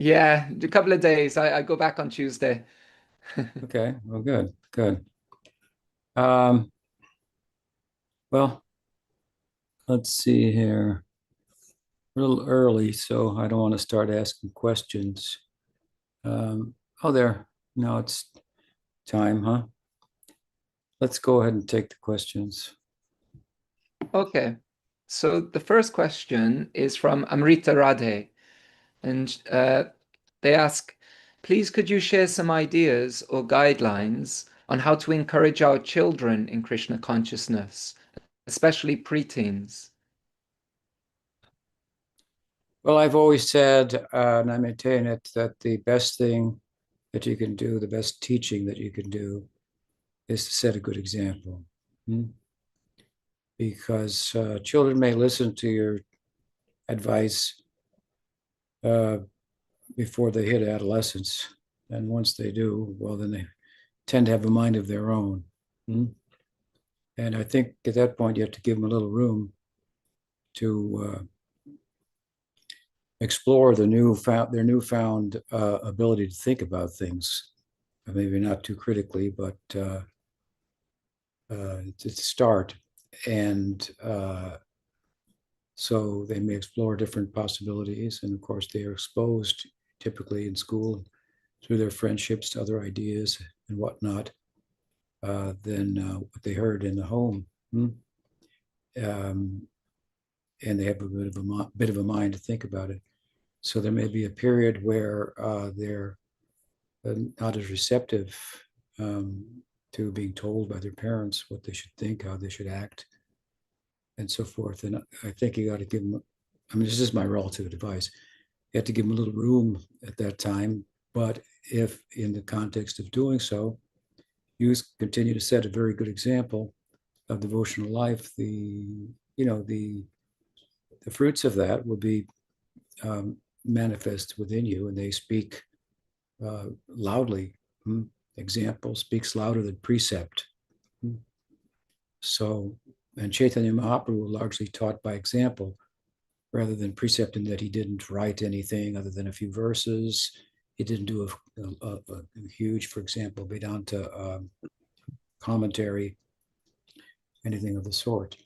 Yeah, a couple of days. I go back on Tuesday. Okay, well, good, good. Um, well, let's see here. A little early, so I don't want to start asking questions. Oh, there. No, it's time, huh? Let's go ahead and take the questions. Okay. So the first question is from Amrita Radhe, and they ask, please could you share some ideas or guidelines on how to encourage our children in Krishna consciousness, especially preteens? Well, I've always said, and I maintain it, that the best thing that you can do, the best teaching that you can do, is to set a good example. Hmm? Because children may listen to your advice uh, before they hit adolescence. And once they do, well, then they tend to have a mind of their own. Hmm? And I think at that point, you have to give them a little room to explore their newfound ability to think about things. Maybe not too critically, but to start. And so they may explore different possibilities. And of course, they are exposed typically in school through their friendships to other ideas and whatnot than what they heard in the home. Hmm? Um, and they have a bit of a mind to think about it. So there may be a period where they're not as receptive um, to being told by their parents what they should think, how they should act, and so forth. And I think you got to give them, I mean, this is my relative advice. You have to give them a little room at that time. But if in the context of doing so, you continue to set a very good example of devotional life, the fruits of that will be manifest within you, and they speak loudly. Example speaks louder than precept. So, and Chaitanya Mahaprabhu largely taught by example rather than precept, in that he didn't write anything other than a few verses. He didn't do a huge, for example, Vedanta commentary, anything of the sort.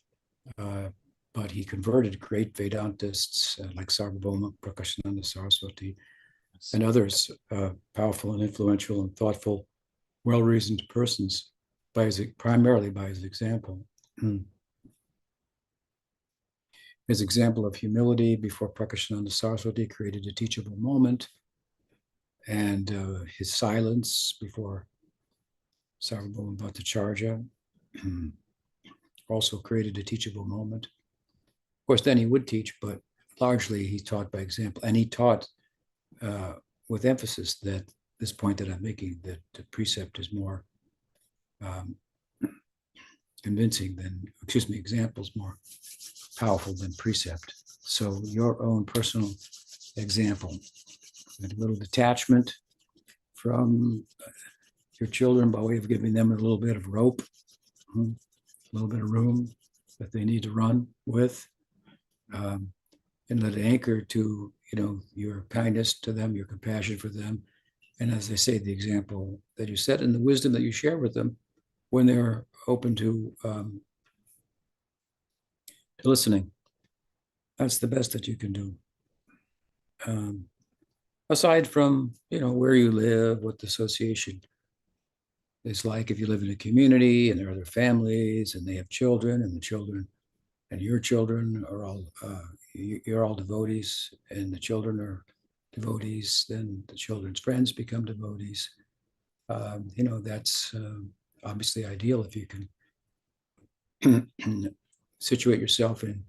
But he converted great Vedantists like Sarvabhauma, Prakashananda Saraswati, and others, powerful and influential and thoughtful, well-reasoned persons, primarily by his example. His example of humility before Prakashananda Saraswati created a teachable moment, and his silence before Sarvabhauma Bhattacharya also created a teachable moment. Of course, then he would teach, but largely he taught by example, and he taught with emphasis that this point that I'm making, that the precept is more convincing than, examples more powerful than precept. So your own personal example, and a little detachment from your children by way of giving them a little bit of rope, a little bit of room that they need to run with, and let it anchor to, your kindness to them, your compassion for them, and as I say, the example that you set and the wisdom that you share with them when they're open to listening. That's the best that you can do. Aside from, where you live, what the association is like. If you live in a community and there are other families and they have children, and the children and your children are all, you're all devotees, and the children are devotees, then the children's friends become devotees. That's obviously ideal if you can situate yourself in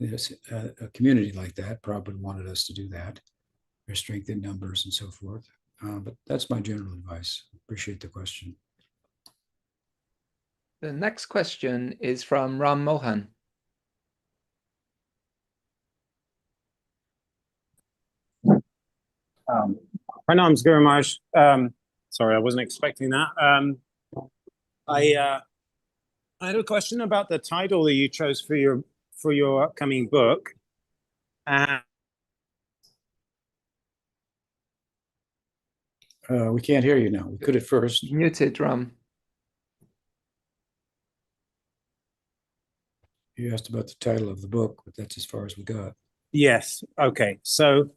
a community like that. Prabhupada wanted us to do that. There's strength in numbers and so forth. But that's my general advice. Appreciate the question. The next question is from Ram Mohan. Pranams, Guru Maharaj. Sorry, I wasn't expecting that. I had a question about the title that you chose for your upcoming book. We can't hear you now. We could at first. Muted, Ram. You asked about the title of the book, but that's as far as we got. Yes. Okay. So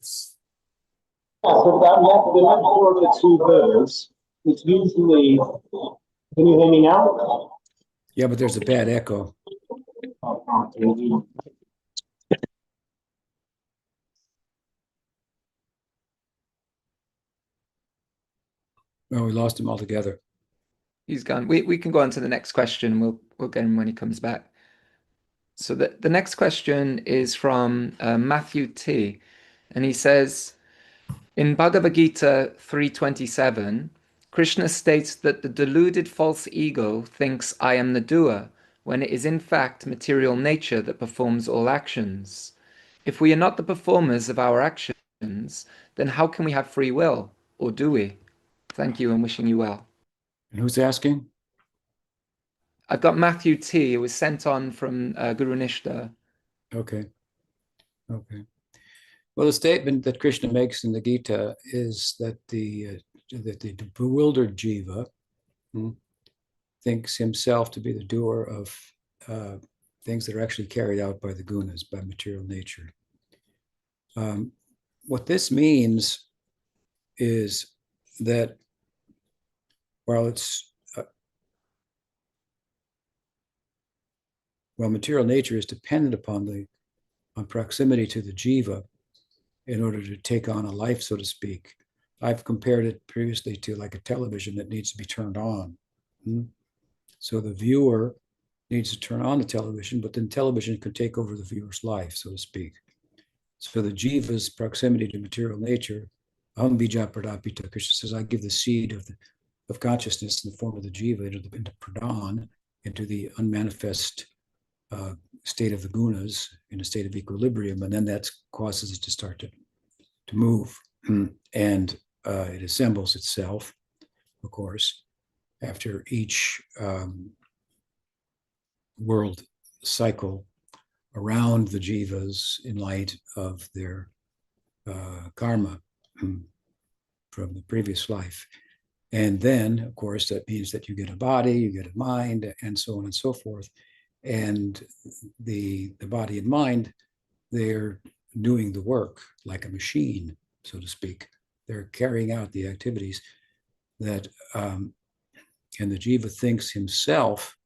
So that the metaphor of the two birds, it's usually, can you hear me now? Yeah, but there's a bad echo. Well, we lost him altogether. He's gone. We can go on to the next question. We'll get him when he comes back. So the next question is from Matthew T. And he says, in Bhagavad-Gita 3:27, Krishna states that the deluded false ego thinks I am the doer, when it is in fact material nature that performs all actions. If we are not the performers of our actions, then how can we have free will? Or do we? Thank you and wishing you well. And who's asking? I've got Matthew T. It was sent on from Guru Nishta. Okay. Okay. Well, the statement that Krishna makes in the Gita is that the bewildered jiva thinks himself to be the doer of things that are actually carried out by the gunas, by material nature. What this means is that while material nature is dependent upon proximity to the jiva in order to take on a life, so to speak. I've compared it previously to like a television that needs to be turned on. So the viewer needs to turn on the television, but then television could take over the viewer's life, so to speak. So the jiva's proximity to material nature, aham bija pradapita, Krishna says, I give the seed of consciousness in the form of the jiva into pradhan, into the unmanifest state of the gunas, in a state of equilibrium, and then that causes it to start to move. And it assembles itself, of course, after each world cycle around the jivas in light of their karma from the previous life. And then, of course, that means that you get a body, you get a mind, and so on and so forth. And the body and mind, they're doing the work like a machine, so to speak. They're carrying out the activities that, and the jiva thinks himself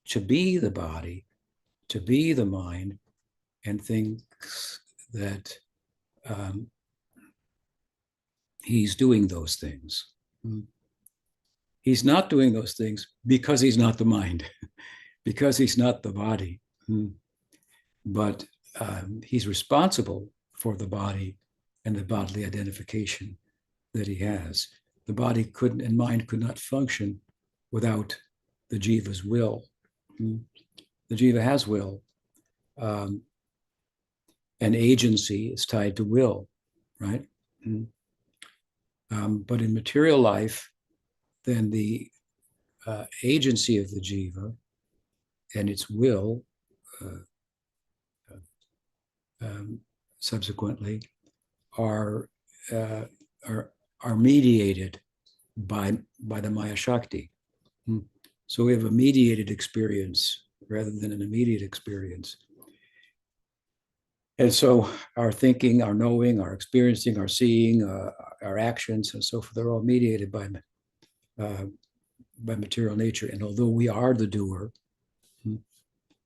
to be the body, to be the mind, and thinks that he's doing those things. He's not doing those things because he's not the mind, because he's not the body. But he's responsible for the body and the bodily identification that he has. The body couldn't and mind could not function without the jiva's will. The jiva has will. And agency is tied to will, right? But in material life, then the agency of the jiva and its will subsequently are mediated by the Maya Shakti. So we have a mediated experience rather than an immediate experience. And so our thinking, our knowing, our experiencing, our seeing, our actions, and so forth, they're all mediated by material nature. And although we are the doer,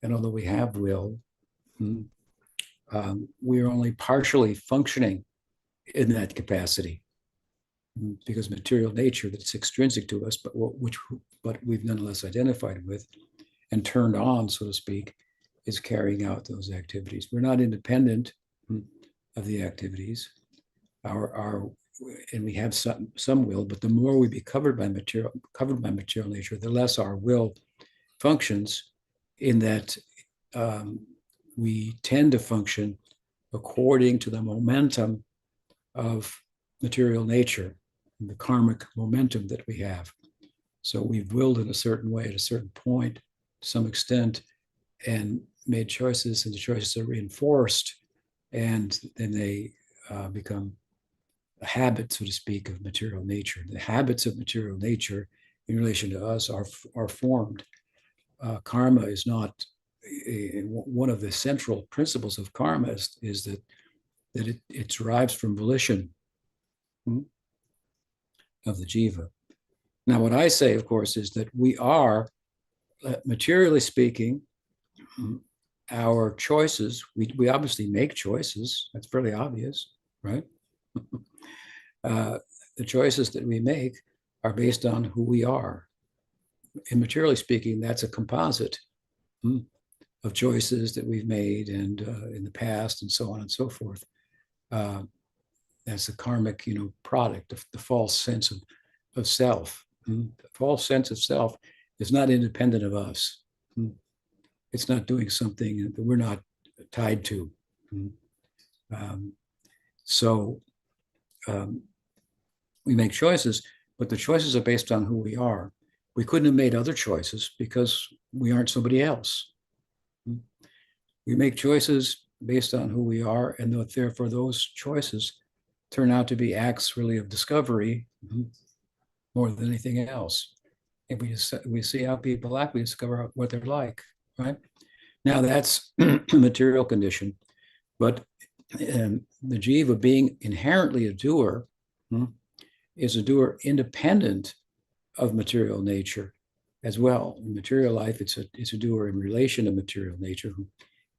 and although we have will, we are only partially functioning in that capacity, because material nature that's extrinsic to us, but we've nonetheless identified with and turned on, so to speak, is carrying out those activities. We're not independent of the activities. And we have some will, but the more we be covered by material nature, the less our will functions, in that we tend to function according to the momentum of material nature, the karmic momentum that we have. So we've willed in a certain way at a certain point, to some extent, and made choices, and the choices are reinforced, and then they become habit, so to speak, of material nature. The habits of material nature in relation to us are formed. Karma is not one of the central principles of karma is that it derives from volition of the jiva. Now, what I say, of course, is that we are, materially speaking, our choices, we obviously make choices. That's fairly obvious, right? The choices that we make are based on who we are. And materially speaking, that's a composite of choices that we've made and in the past and so on and so forth. That's the karmic, product of the false sense of self. The false sense of self is not independent of us. It's not doing something that we're not tied to. So we make choices, but the choices are based on who we are. We couldn't have made other choices because we aren't somebody else. We make choices based on who we are, and therefore those choices turn out to be acts really of discovery more than anything else. And we see how people act, we discover what they're like, right? Now that's a material condition, but the jiva, being inherently a doer, is a doer independent of material nature as well. In material life, it's a doer in relation to material nature who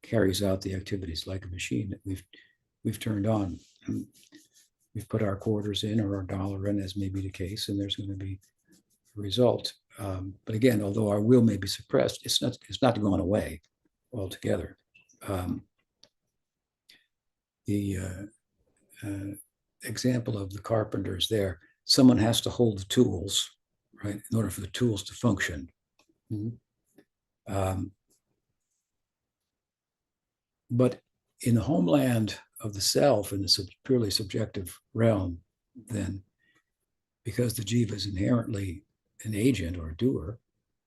carries out the activities like a machine that we've turned on. We've put our quarters in or our dollar in, as may be the case, and there's going to be a result. But again, although our will may be suppressed, it's not going away altogether. The example of the carpenters there, someone has to hold the tools, right, in order for the tools to function. But in the homeland of the self, in the purely subjective realm, then, because the jiva is inherently an agent or a doer,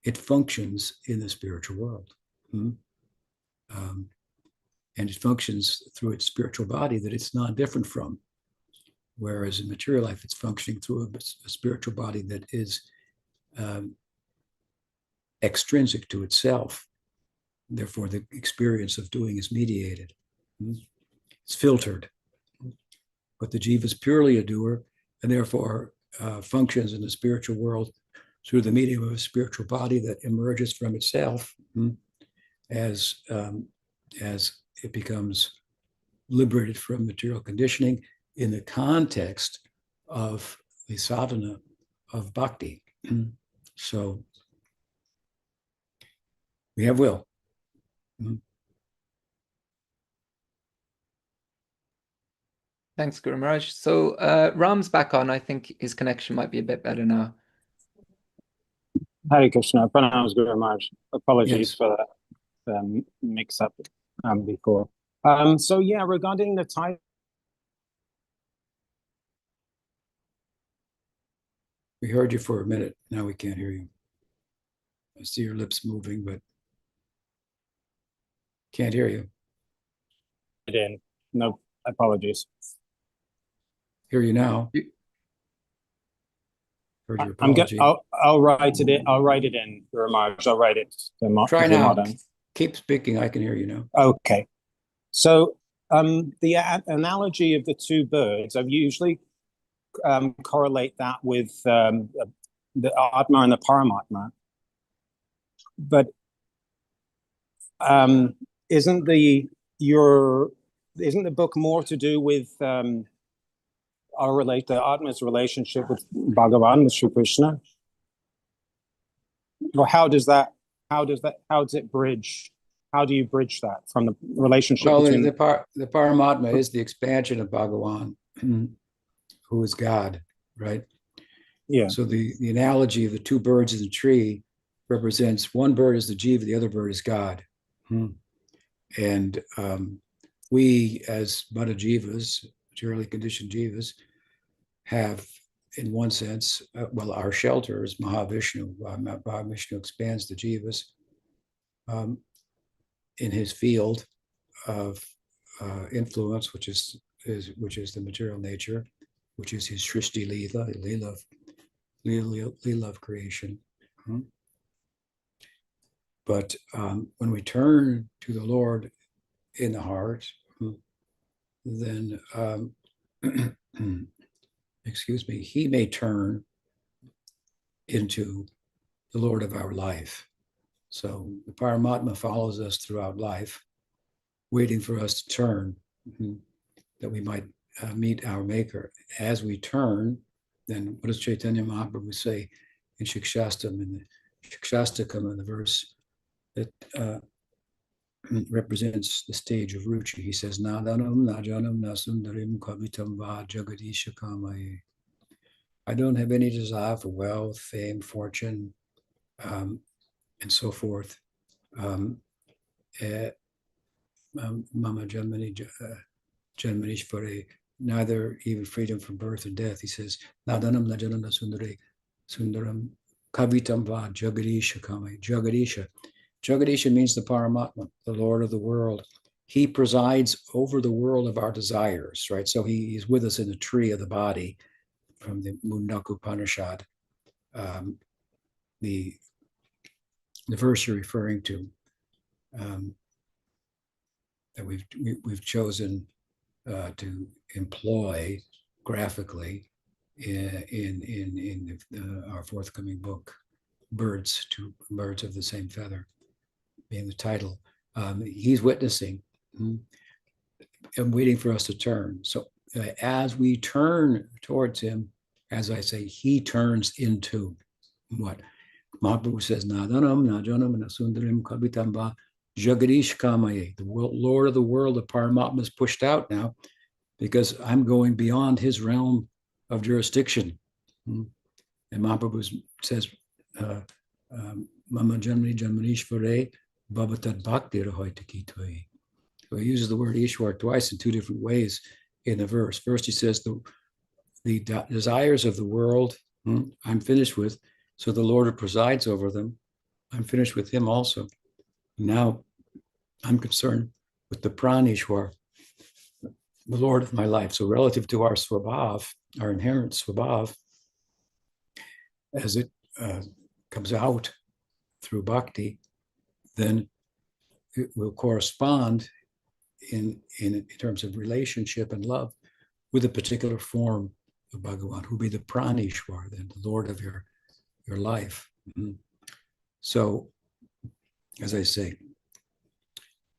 it functions in the spiritual world. And it functions through its spiritual body that it's not different from. Whereas in material life, it's functioning through a spiritual body that is extrinsic to itself. Therefore, the experience of doing is mediated. It's filtered. But the jiva is purely a doer, and therefore functions in the spiritual world through the medium of a spiritual body that emerges from itself as it becomes liberated from material conditioning in the context of the sadhana of bhakti. So we have will. Thanks, Guru Maharaj. So Ram's back on. I think his connection might be a bit better now. Hare Krishna. Pranams, Guru Maharaj. Apologies Yes. for that mix-up before. So yeah, regarding the type. We heard you for a minute. Now we can't hear you. I see your lips moving, but can't hear you. No, apologies. Hear you now. Heard your I'm apology. I'll write it in. I'll write it in, Guru Maharaj. I'll write it. Try now. Keep speaking. I can hear you now. Okay. So the analogy of the two birds, I've usually correlate that with the atma and the paramatma. But isn't the book more to do with the atma's relationship with Bhagavan, with Sri Krishna? Or how does it bridge? How do you bridge that from the relationship between the Paramatma is the expansion of Bhagavan, who is God, right? Yeah. So the analogy of the two birds in the tree represents one bird is the jiva, the other bird is God. And we, as Buddha jivas, materially conditioned jivas, have, in one sense, our shelter is Mahavishnu. Mahavishnu expands the jivas in his field of influence, which is the material nature, which is his Srishti Leela of creation. But when we turn to the Lord in the heart, then, excuse me, he may turn into the Lord of our life. So the Paramatma follows us throughout life, waiting for us to turn, that we might meet our Maker. As we turn, then what does Chaitanya Mahaprabhu say in Shikshastakam, in the verse that represents the stage of Ruchi? He says, Nadanam najanam nasundarim kavitam va jagadisha kamaye. I don't have any desire for wealth, fame, fortune, and so forth. Mama Janmani Janmanishvare, neither even freedom from birth and death. He says, Nadanam najanam sundaram kavitam va jagadisha kamaye. Jagadisha. Jagadisha means the Paramatma, the Lord of the world. He presides over the world of our desires, right? So he's with us in the tree of the body from the Mundaka Upanishad. The verse you're referring to, that we've chosen to employ graphically in our forthcoming book, Birds of the Same Feather, being the title. He's witnessing and waiting for us to turn. So as we turn towards him, as I say, he turns into what Mahaprabhu says, Nadanam, Najanam, Nasundarim, Kabitamba, Jagadish Kamaye, the Lord of the world, the Paramatma is pushed out now because I'm going beyond his realm of jurisdiction. And Mahaprabhu says, Mama Janmani Janmanishvare, Babatad Bhakti Rahoitakitve. So he uses the word Ishwar twice in two different ways in the verse. First, he says the desires of the world, I'm finished with. So the Lord who presides over them, I'm finished with him also. Now I'm concerned with the Pranishwar, the Lord of my life. So relative to our swabhav, our inherent swabhav, as it comes out through bhakti, then it will correspond in terms of relationship and love with a particular form of Bhagavan, who will be the Pranishwar, then the Lord of your life. So, as I say,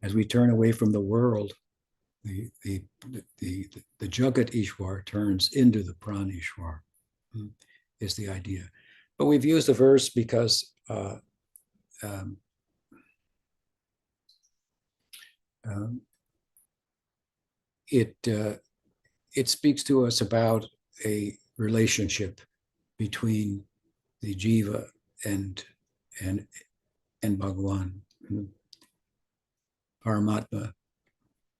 as we turn away from the world, the Jagat Ishwar turns into the Pranishwar, is the idea. But we've used the verse because it speaks to us about a relationship between the jiva and Bhagavan, Paramatma.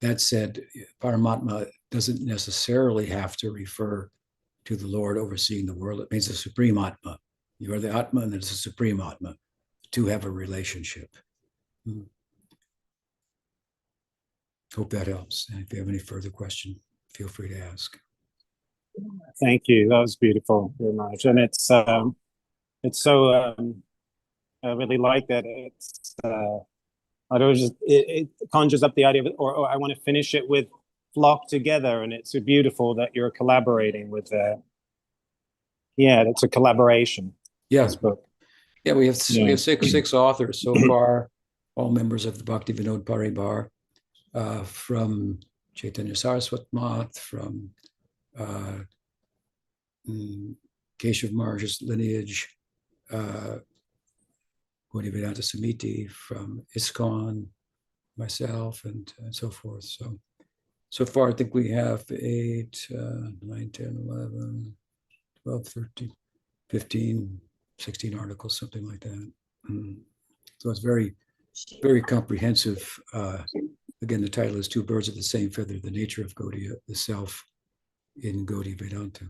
That said, Paramatma doesn't necessarily have to refer to the Lord overseeing the world. It means the Supreme Atma. You are the Atma and there's a Supreme Atma. To have a relationship. Hope that helps. And if you have any further question, feel free to ask. Thank you. That was beautiful, very much. And it's so I really like that. It's it conjures up the idea of it, or I want to finish it with flock together, and it's so beautiful that you're collaborating with it's a collaboration. Yeah. This book. Yeah, we have six authors so far, all members of the Bhakti Vinod Paribar, from Chaitanya Saraswat Math, from Keshav Maharaj's lineage, Gurudeva Samiti, from ISKCON, myself, and so forth. So far, I think we have 8, 9, 10, 11, 12, 13, 15, 16 articles, something like that. So it's very, very comprehensive. Again, the title is Two Birds of the Same Feather, the nature of Gaudiya, the self in Gaudiya Vedanta.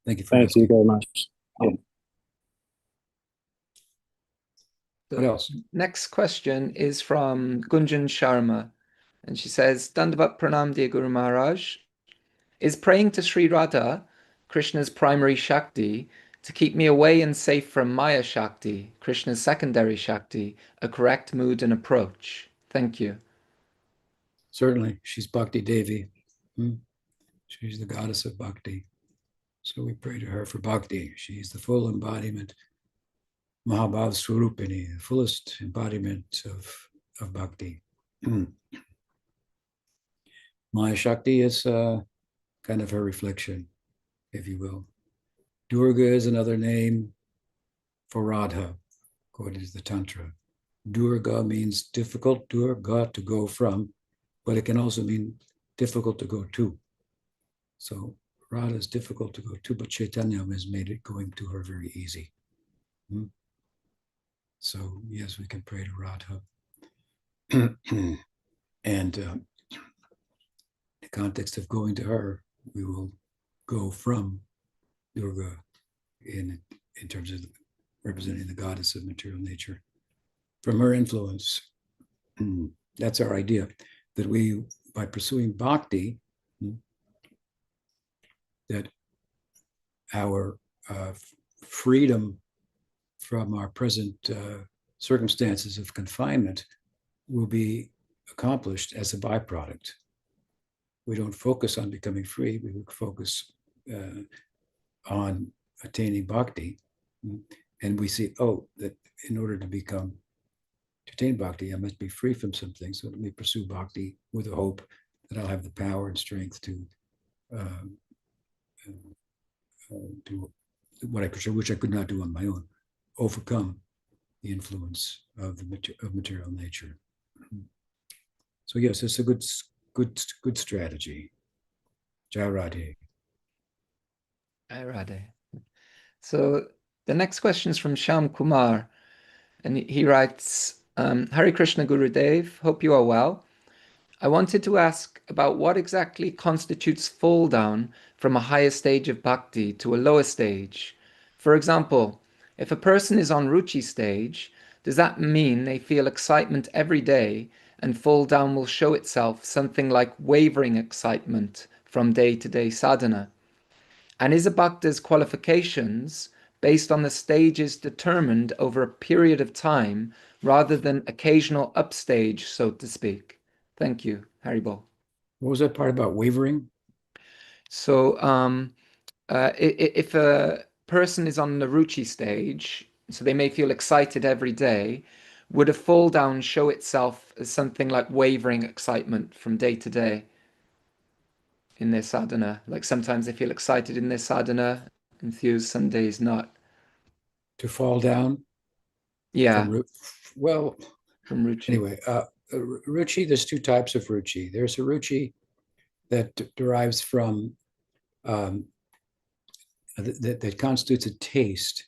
Thank you for asking. Thank you very much. Yeah. What else? Next question is from Gunjan Sharma. And she says, Dandavat Pranam, dear Guru Maharaj. Is praying to Sri Radha, Krishna's primary shakti, to keep me away and safe from Maya Shakti, Krishna's secondary shakti, a correct mood and approach? Thank you. Certainly, she's Bhakti Devi. She's the goddess of bhakti. So we pray to her for bhakti. She's the full embodiment, Mahabhav Swarupini, the fullest embodiment of bhakti. Maya Shakti is kind of her reflection, if you will. Durga is another name for Radha, according to the Tantra. Durga means difficult, Durga, to go from, but it can also mean difficult to go to. So Radha is difficult to go to, but Chaitanya has made it going to her very easy. So yes, we can pray to Radha. And in the context of going to her, we will go from Durga in terms of representing the goddess of material nature. From her influence, that's our idea, that we, by pursuing bhakti, that our freedom from our present circumstances of confinement will be accomplished as a byproduct. We don't focus on becoming free, we focus on attaining bhakti. And we see, that in order to attain bhakti, I must be free from some things. So let me pursue bhakti with the hope that I'll have the power and strength to do what I pursue, which I could not do on my own, overcome the influence of material nature. So yes, it's a good strategy. Jai Radhe. Jai Radhe. So the next question is from Shyam Kumar, and he writes, Hare Krishna Gurudev, hope you are well. I wanted to ask about what exactly constitutes fall down from a higher stage of bhakti to a lower stage. For example, if a person is on Ruchi stage, does that mean they feel excitement every day and fall down will show itself something like wavering excitement from day-to-day sadhana? And is a bhakta's qualifications based on the stages determined over a period of time rather than occasional upstage, so to speak? Thank you, Haribol. What was that part about wavering? So if a person is on the Ruchi stage, so they may feel excited every day, would a fall down show itself as something like wavering excitement from day to day in their sadhana? Like sometimes they feel excited in their sadhana, enthused, some days not. To fall down? Yeah. From Ruchi. Anyway, Ruchi, there's two types of Ruchi. There's a Ruchi that derives from, that constitutes a taste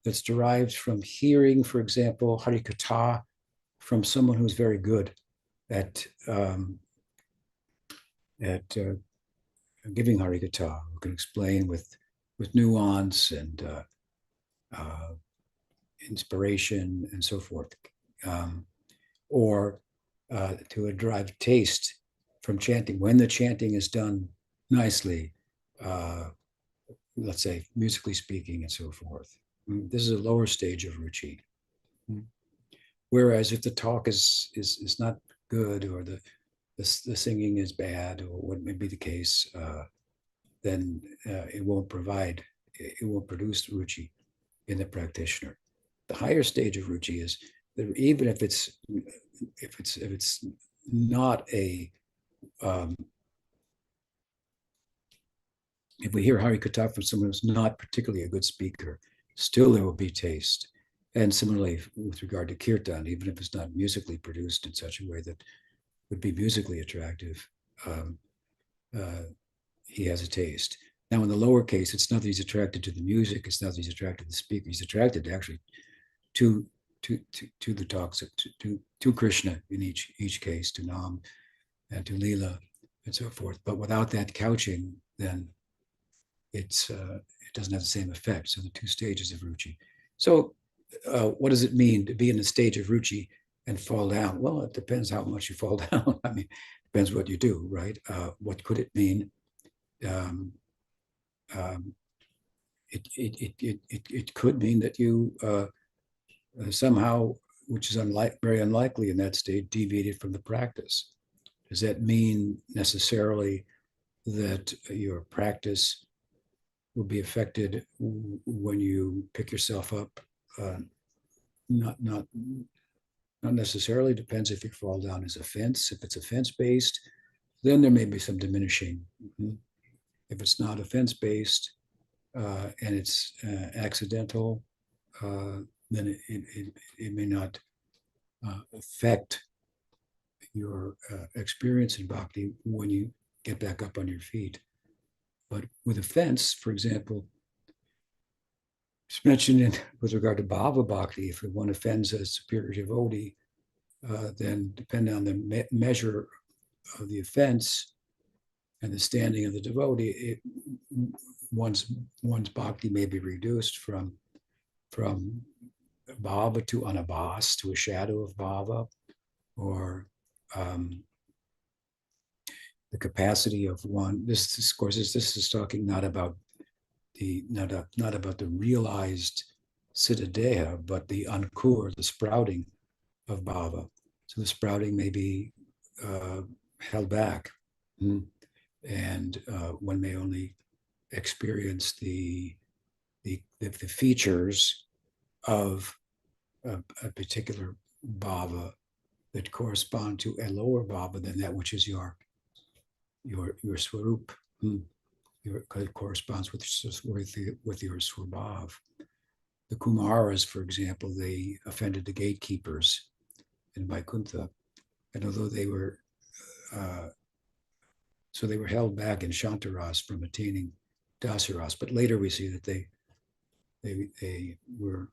that's derived from hearing, for example, Hare Krsna from someone who's very good at giving Hare Krsna, who can explain with nuance and inspiration and so forth. Or to derive taste from chanting. When the chanting is done nicely, let's say musically speaking and so forth. This is a lower stage of ruchi. Whereas if the talk is not good, or the singing is bad, or what may be the case, then it won't produce ruchi in the practitioner. The higher stage of ruchi is that even if it's not a if we hear Hare Krsna from someone who's not particularly a good speaker, still there will be taste. And similarly, with regard to kirtan, even if it's not musically produced in such a way that would be musically attractive, he has a taste. Now, in the lower case, it's not that he's attracted to the music, it's not that he's attracted to the speaker, he's attracted actually to the talks, to Krishna in each case, to Nam and to Leela and so forth. But without that couching, then it doesn't have the same effect. So the two stages of ruchi. So what does it mean to be in a stage of ruchi and fall down? Well, it depends how much you fall down. I mean, it depends what you do, right? What could it mean? um, um, it could mean that you somehow, which is very unlikely in that state, deviated from the practice. Does that mean necessarily that your practice will be affected when you pick yourself up? Not necessarily. Depends if your fall down is offense. If it's offense based, then there may be some diminishing. If it's not offense based and it's accidental, then it may not affect your experience in bhakti when you get back up on your feet. But with offense, for example, it's mentioned with regard to bhava bhakti, if one offends a superior devotee, then depending on the measure of the offense and the standing of the devotee, one's bhakti may be reduced from bhava to anabhas, to a shadow of bhava, or the capacity of one. This of course, this is talking not about the realized siddha, but the ankur, the sprouting of bhava. So the sprouting may be held back, and one may only experience the features of a particular bhava that correspond to a lower bhava than that which is your swarup, corresponds with your swabhav. The Kumaras, for example, they offended the gatekeepers in Vaikuntha, and although they were held back in Shantaras from attaining Dasaras, but later we see that they were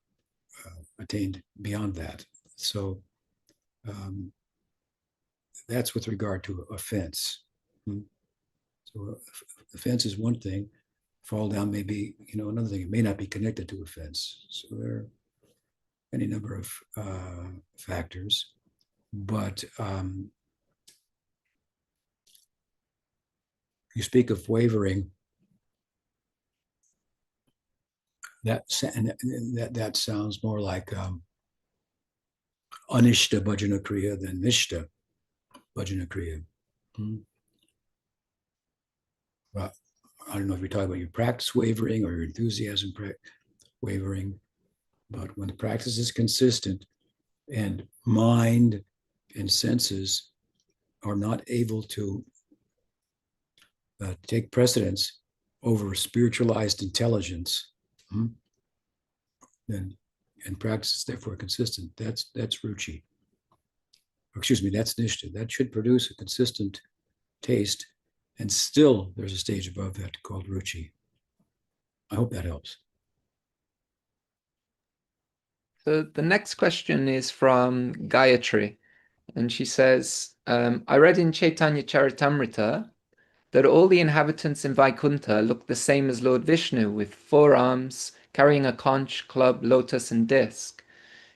attained beyond that. So that's with regard to offense. So offense is one thing. Fall down may be, another thing. It may not be connected to offense. So there are any number of factors. But you speak of wavering. That sounds more like anishta bhajana kriya than nishta bhajana kriya. Well, I don't know if you're talking about your practice wavering or your enthusiasm wavering, but when the practice is consistent and mind and senses are not able to take precedence over spiritualized intelligence, then and practice is therefore consistent. That's ruchi. Excuse me, that's nishta. That should produce a consistent taste, and still there's a stage above that called ruchi. I hope that helps. So the next question is from Gayatri, and she says, I read in Chaitanya Charitamrita that all the inhabitants in Vaikuntha look the same as Lord Vishnu, with 4 arms, carrying a conch, club, lotus, and disc.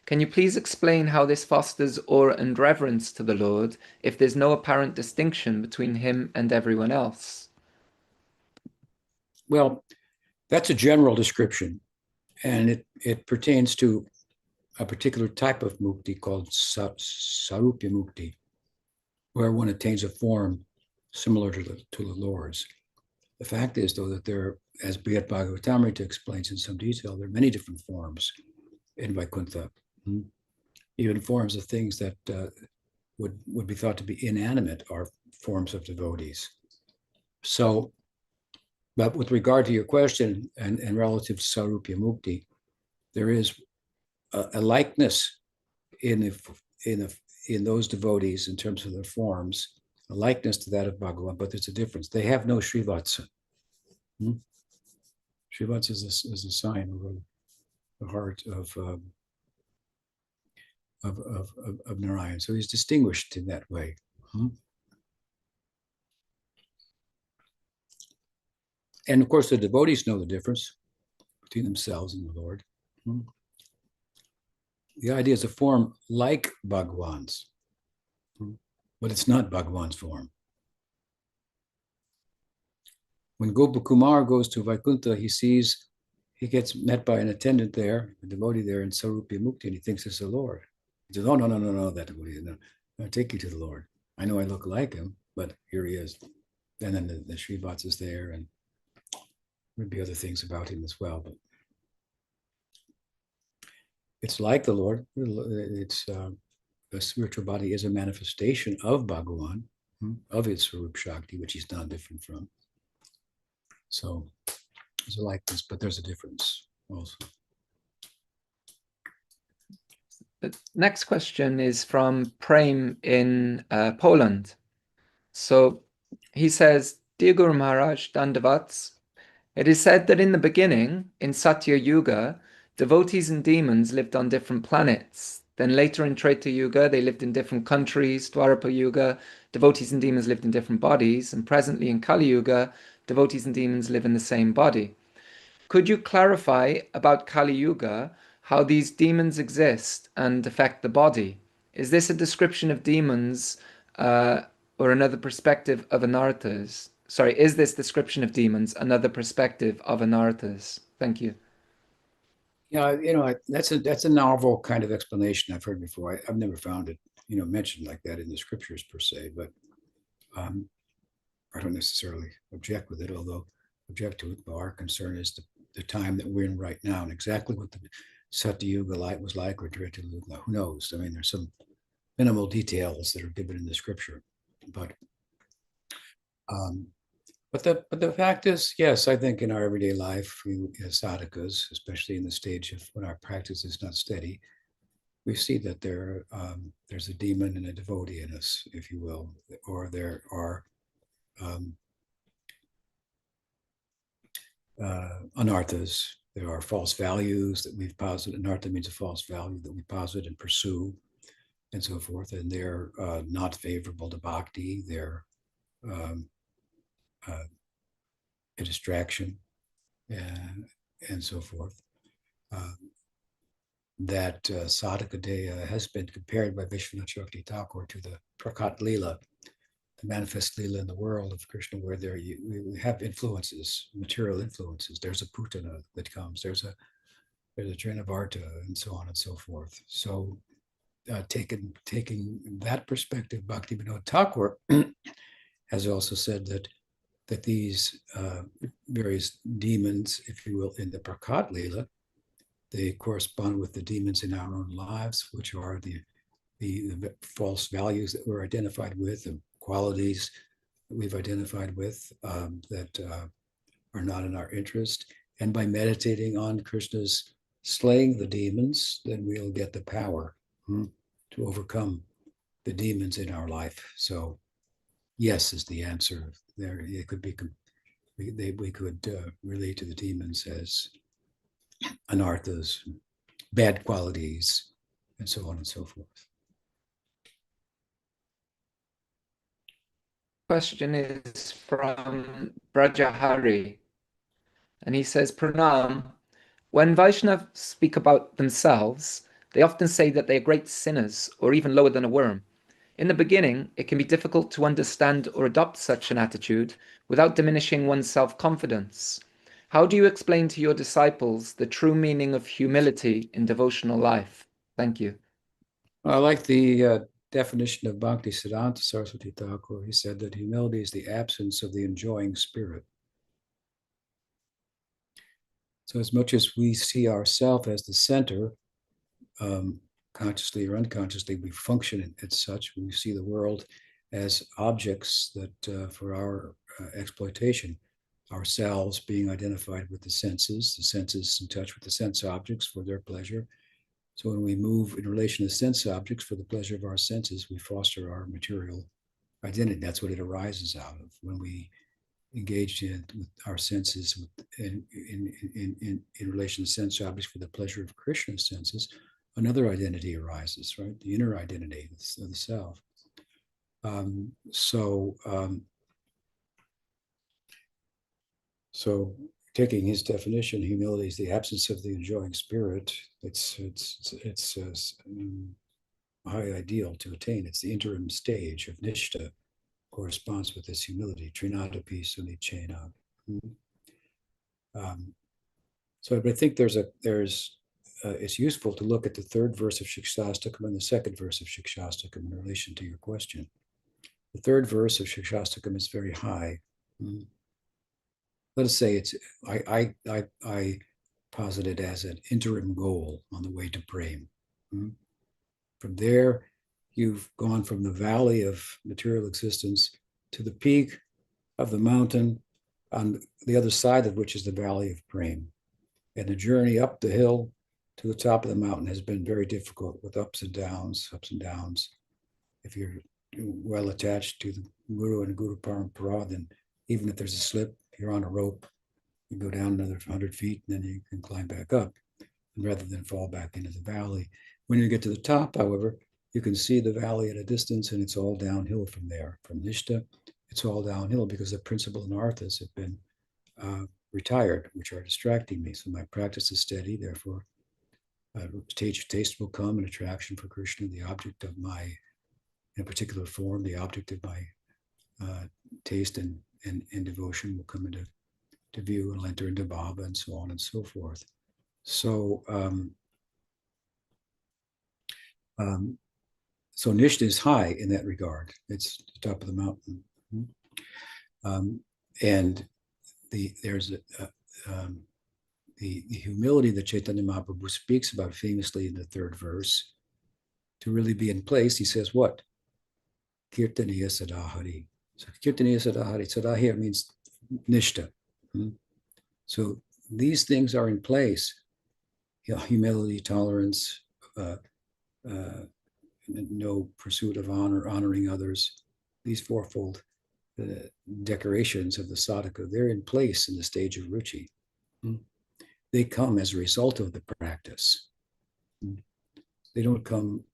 Can you please explain how this fosters awe and reverence to the Lord if there's no apparent distinction between him and everyone else? Well, that's a general description, and it pertains to a particular type of mukti called sarupya mukti, where one attains a form similar to the Lord's. The fact is, though, that there, as Bhagavad-Gita explains in some detail, there are many different forms in Vaikuntha, even forms of things that would be thought to be inanimate are forms of devotees. So, but with regard to your question and relative to Sarupya Mukti, there is a likeness in those devotees in terms of their forms, a likeness to that of Bhagavan, but there's a difference. They have no Srivatsa. Srivatsa is a sign of the heart of Narayan. So he's distinguished in that way. And of course, the devotees know the difference between themselves and the Lord. The idea is a form like Bhagavan's, but it's not Bhagavan's form. when Gopakumar goes to Vaikuntha, he gets met by an attendant there, a devotee there in Sarupya Mukti, and he thinks it's the Lord. He says, oh, no, that devotee, no, I'll take you to the Lord. I know I look like him, but here he is. And then the Srivats is there, and there'd be other things about him as well. But it's like the Lord. It's the spiritual body is a manifestation of Bhagavan, of his Swarup Shakti, which he's not different from. So it's a likeness, but there's a difference also. The next question is from Prem in Poland. So he says, Dear Guru Maharaj, Dandavats, it is said that in the beginning, in Satya Yuga, devotees and demons lived on different planets. Then later in Treta Yuga, they lived in different countries. Dwarapa Yuga, devotees and demons lived in different bodies. And presently in Kali Yuga, devotees and demons live in the same body. Could you clarify about Kali Yuga, how these demons exist and affect the body? Is this a description of demons or another perspective of anarthas? Sorry, is this description of demons another perspective of anarthas? Thank you. Yeah, that's a novel kind of explanation I've heard before. I've never found it, mentioned like that in the scriptures per se, but I don't necessarily object to it. But our concern is the time that we're in right now, and exactly what the Satya Yuga light was like, or Treta Yuga. Who knows? I mean, there's some minimal details that are given in the scripture, but the fact is, yes, I think in our everyday life, we as sadhakas, especially in the stage of when our practice is not steady, we see that there's a demon and a devotee in us, if you will, or there are anarthas. There are false values that we've posited. Anartha means a false value that we posit and pursue, and so forth. And they're not favorable to bhakti. They're a distraction, and so forth. That Sadhaka Deya has been compared by Vishwanath Shakti Thakur to the Prakat Leela, the manifest Leela in the world of Krishna, where we have influences, material influences. There's a Putana that comes, there's a Trinavarta, and so on and so forth. So taking that perspective, Bhaktivinoda Thakur has also said that these various demons, if you will, in the Prakat Leela, they correspond with the demons in our own lives, which are the false values that we're identified with, the qualities that we've identified with that are not in our interest. And by meditating on Krishna's slaying the demons, then we'll get the power to overcome the demons in our life. So yes is the answer there. It could be, we could relate to the demons as anarthas, bad qualities, and so on and so forth. Question is from Brajahari, and he says, Pranam, when Vaishnavas speak about themselves, they often say that they are great sinners or even lower than a worm. In the beginning, it can be difficult to understand or adopt such an attitude without diminishing one's self-confidence. How do you explain to your disciples the true meaning of humility in devotional life? Thank you. I like the definition of Bhakti Siddhanta Saraswati Thakur. He said that humility is the absence of the enjoying spirit. So as much as we see ourselves as the center, consciously or unconsciously, we function as such. We see the world as objects that for our exploitation, ourselves being identified with the senses in touch with the sense objects for their pleasure. So when we move in relation to sense objects for the pleasure of our senses, we foster our material identity. That's what it arises out of. When we engage in with our senses in relation to sense objects for the pleasure of Krishna's senses, another identity arises, right? The inner identity of the self. So taking his definition, humility is the absence of the enjoying spirit. It's high ideal to attain. It's the interim stage of Nishta, corresponds with this humility. Trinadapi Sunichena. So I think it's useful to look at the third verse of Shikshastakam and the second verse of Shikshastakam in relation to your question. The third verse of Shikshastakam is very high. Let us say I posit it as an interim goal on the way to Prem. From there, you've gone from the valley of material existence to the peak of the mountain, on the other side of which is the valley of Prem. And the journey up the hill to the top of the mountain has been very difficult with ups and downs. If you're well attached to the Guru and Guru Parampara, then even if there's a slip, you're on a rope, you go down another 100 feet, and then you can climb back up, rather than fall back into the valley. When you get to the top, however, you can see the valley at a distance, and it's all downhill from there. From Nishta, it's all downhill because the principal anarthas have been retired, which are distracting me. So my practice is steady, therefore taste will come, and attraction for Krishna, the object of my, in a particular form, the object of my taste and devotion will come into view and will enter into bhava, and so on and so forth. So so Nishta is high in that regard. It's the top of the mountain. And there's the humility that Chaitanya Mahaprabhu speaks about famously in the third verse. To really be in place, he says what? Kirtaniya Sadahari. So Kirtaniya Sadahari, Sada here means Nishta. So these things are in place. Humility, tolerance, no pursuit of honor, honoring others. These fourfold decorations of the sadhaka, they're in place in the stage of ruchi. They come as a result of the practice. They don't come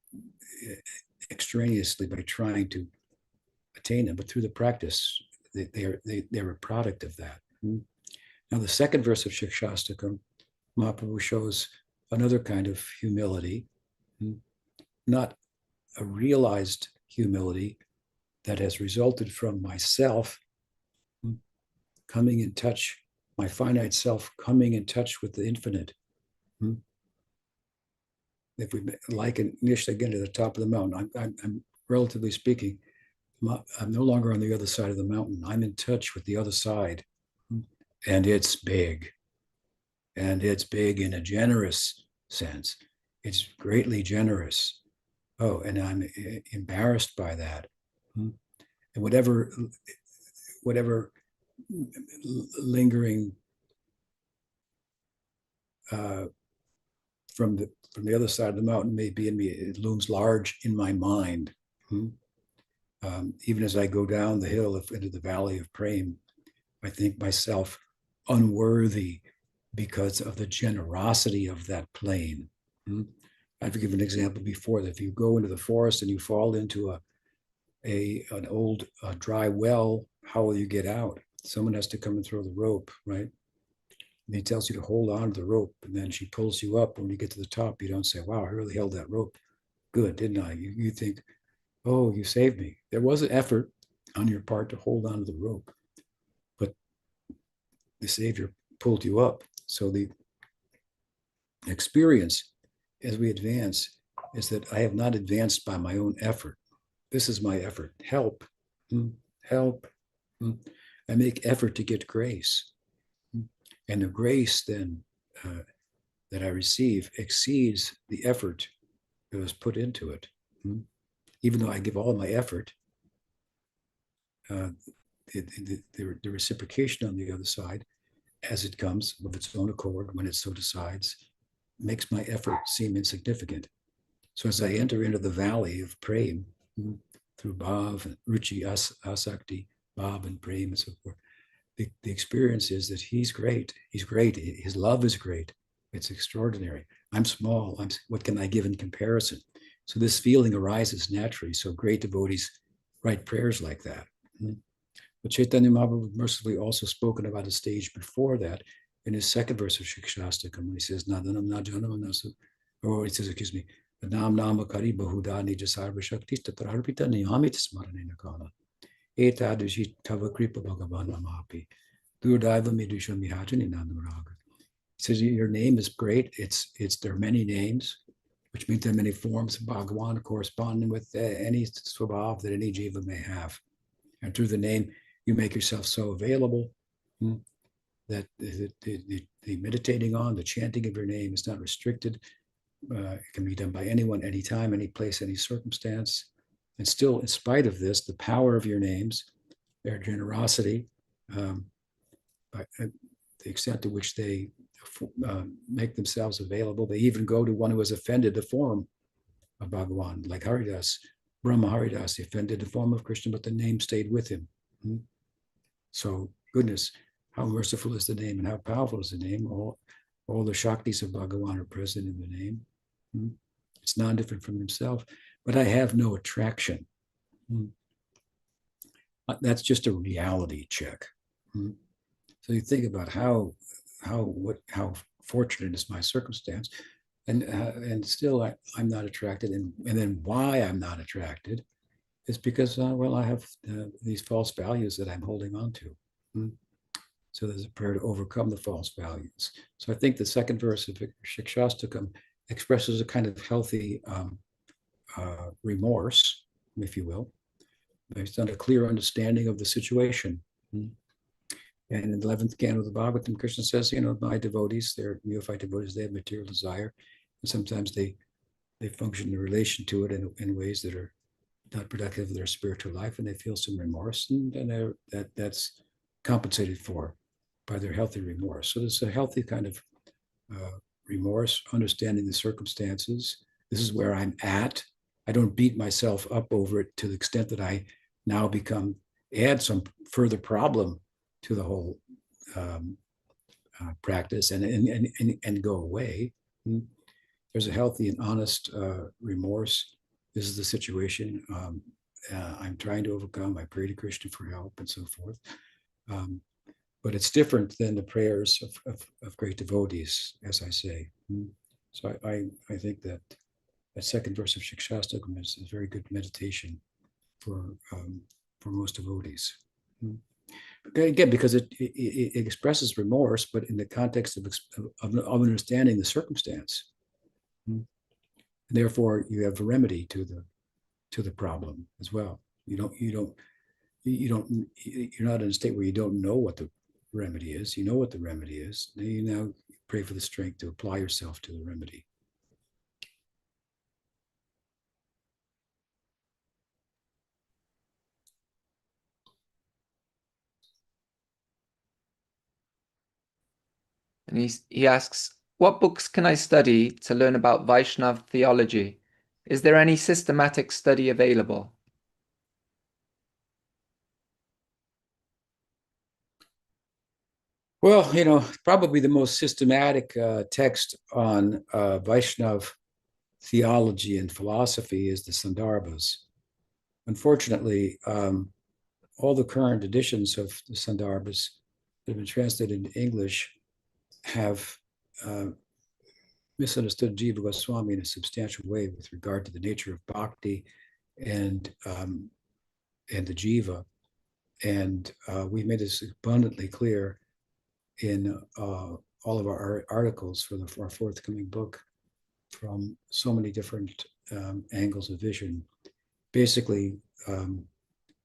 extraneously by trying to attain them, but through the practice, they're a product of that. Now, the second verse of Shikshastakam, Mahaprabhu shows another kind of humility, not a realized humility that has resulted from myself coming in touch, my finite self coming in touch with the infinite. If we liken Nishta again to the top of the mountain, I'm relatively speaking, I'm no longer on the other side of the mountain. I'm in touch with the other side, and it's big. And it's big in a generous sense. It's greatly generous. Oh, and I'm embarrassed by that. And whatever lingering from the other side of the mountain may be in me, it looms large in my mind. Even as I go down the hill into the valley of Prem, I think myself unworthy because of the generosity of that plain. I've given an example before that if you go into the forest and you fall into an old dry well, how will you get out? Someone has to come and throw the rope, right? And he tells you to hold on to the rope, and then she pulls you up. When you get to the top, you don't say, wow, I really held that rope good, didn't I? You think, oh, you saved me. There was an effort on your part to hold on to the rope, but the Savior pulled you up. So the experience as we advance is that I have not advanced by my own effort. This is my effort. Help. Help. I make effort to get grace. And the grace then that I receive exceeds the effort that was put into it. Even though I give all my effort, the reciprocation on the other side, as it comes of its own accord, when it so decides, makes my effort seem insignificant. So as I enter into the valley of Prem, through Bhav, and Ruchi, Asakti, Bhav, and Prem, and so forth, the experience is that he's great. He's great. His love is great. It's extraordinary. I'm small. What can I give in comparison? So this feeling arises naturally. So great devotees write prayers like that. But Chaitanya Mahaprabhu mercifully also spoken about a stage before that in his second verse of Shikshastakam, when he says, Nadanam Najanam Nasu, or he says, excuse me, Nam Namakari Bahudani Jasarva Shakti Tatarpita Niyamit Smaranena Kala. Etadashi Tava Kripa Bhagavan Namapi. Gurudeva Midusha Mihajani Nandamaraga. He says, your name is great. There are many names, which means there are many forms of Bhagavan corresponding with any swabhav that any jiva may have. And through the name, you make yourself so available that the meditating on, the chanting of your name is not restricted. It can be done by anyone, anytime, any place, any circumstance. And still, in spite of this, the power of your names, their generosity, by the extent to which they make themselves available, they even go to one who has offended the form of Bhagavan, like Haridas, Brahma Haridas, he offended the form of Krishna, but the name stayed with him. So, goodness, how merciful is the name and how powerful is the name. All the shaktis of Bhagavan are present in the name. It's non-different from himself, but I have no attraction. That's just a reality check. So you think about how fortunate is my circumstance, and still I'm not attracted, and then why I'm not attracted is because I have these false values that I'm holding on to. So there's a prayer to overcome the false values. So I think the second verse of Shikshastakam expresses a kind of healthy remorse, if you will, based on a clear understanding of the situation. And in the 11th canto of the Bhagavatam, Krishna says, my devotees, they're neophyte devotees, they have material desire. And sometimes they function in relation to it in ways that are not productive of their spiritual life, and they feel some remorse, and that's compensated for by their healthy remorse. So there's a healthy kind of remorse, understanding the circumstances. This is where I'm at. I don't beat myself up over it to the extent that I now add some further problem to the whole practice and go away. There's a healthy and honest remorse. This is the situation I'm trying to overcome. I pray to Krishna for help and so forth. But it's different than the prayers of great devotees, as I say. So I think that second verse of Shikshastakam is a very good meditation for most devotees. Again, because it expresses remorse, but in the context of understanding the circumstance. And therefore, you have a remedy to the problem as well. You're not in a state where you don't know what the remedy is. You know what the remedy is. Then you now pray for the strength to apply yourself to the remedy. And he asks, what books can I study to learn about Vaishnava theology? Is there any systematic study available? Well, probably the most systematic text on Vaishnava theology and philosophy is the Sandarbhas. Unfortunately, all the current editions of the Sandarbhas that have been translated into English have misunderstood Jiva Goswami in a substantial way with regard to the nature of bhakti and the Jiva. And we made this abundantly clear in all of our articles for our forthcoming book from so many different angles of vision. Basically,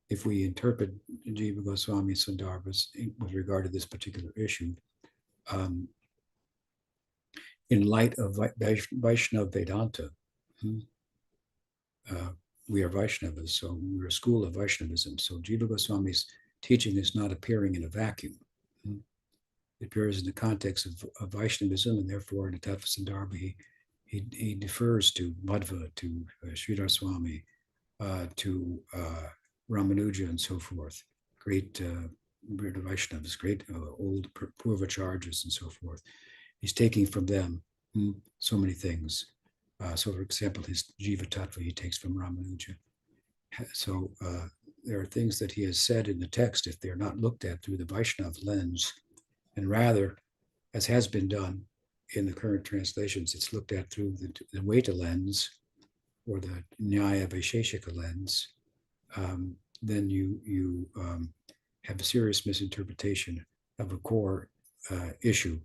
if we interpret Jiva Goswami Sandarbhas with regard to this particular issue, in light of Vaishnava Vedanta, we are Vaishnavas, so we're a school of Vaishnavism. So Jiva Goswami's teaching is not appearing in a vacuum. It appears in the context of Vaishnavism, and therefore in the Tattva Sandarbha, he defers to Madhva, to Sri Swami, to Ramanuja, and so forth. Great Vaishnavas, great old Purvacharyas, and so forth. He's taking from them so many things. So, for example, his Jiva Tattva he takes from Ramanuja. So there are things that he has said in the text, if they're not looked at through the Vaishnava lens, and rather, as has been done in the current translations, it's looked at through the Dvaita lens or the Nyaya Vaisheshika lens, then you have a serious misinterpretation of a core issue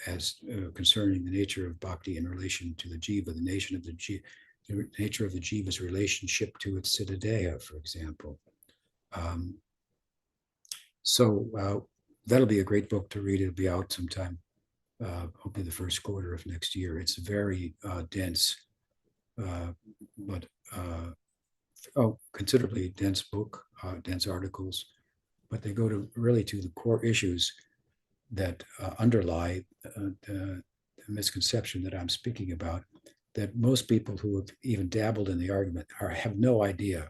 as concerning the nature of bhakti in relation to the jiva, the nature of the jiva's relationship to its siddhadeha, for example. So that'll be a great book to read. It'll be out sometime, hopefully the first quarter of next year. It's very dense, but considerably dense book, dense articles, but they go to really to the core issues that underlie the misconception that I'm speaking about, that most people who have even dabbled in the argument have no idea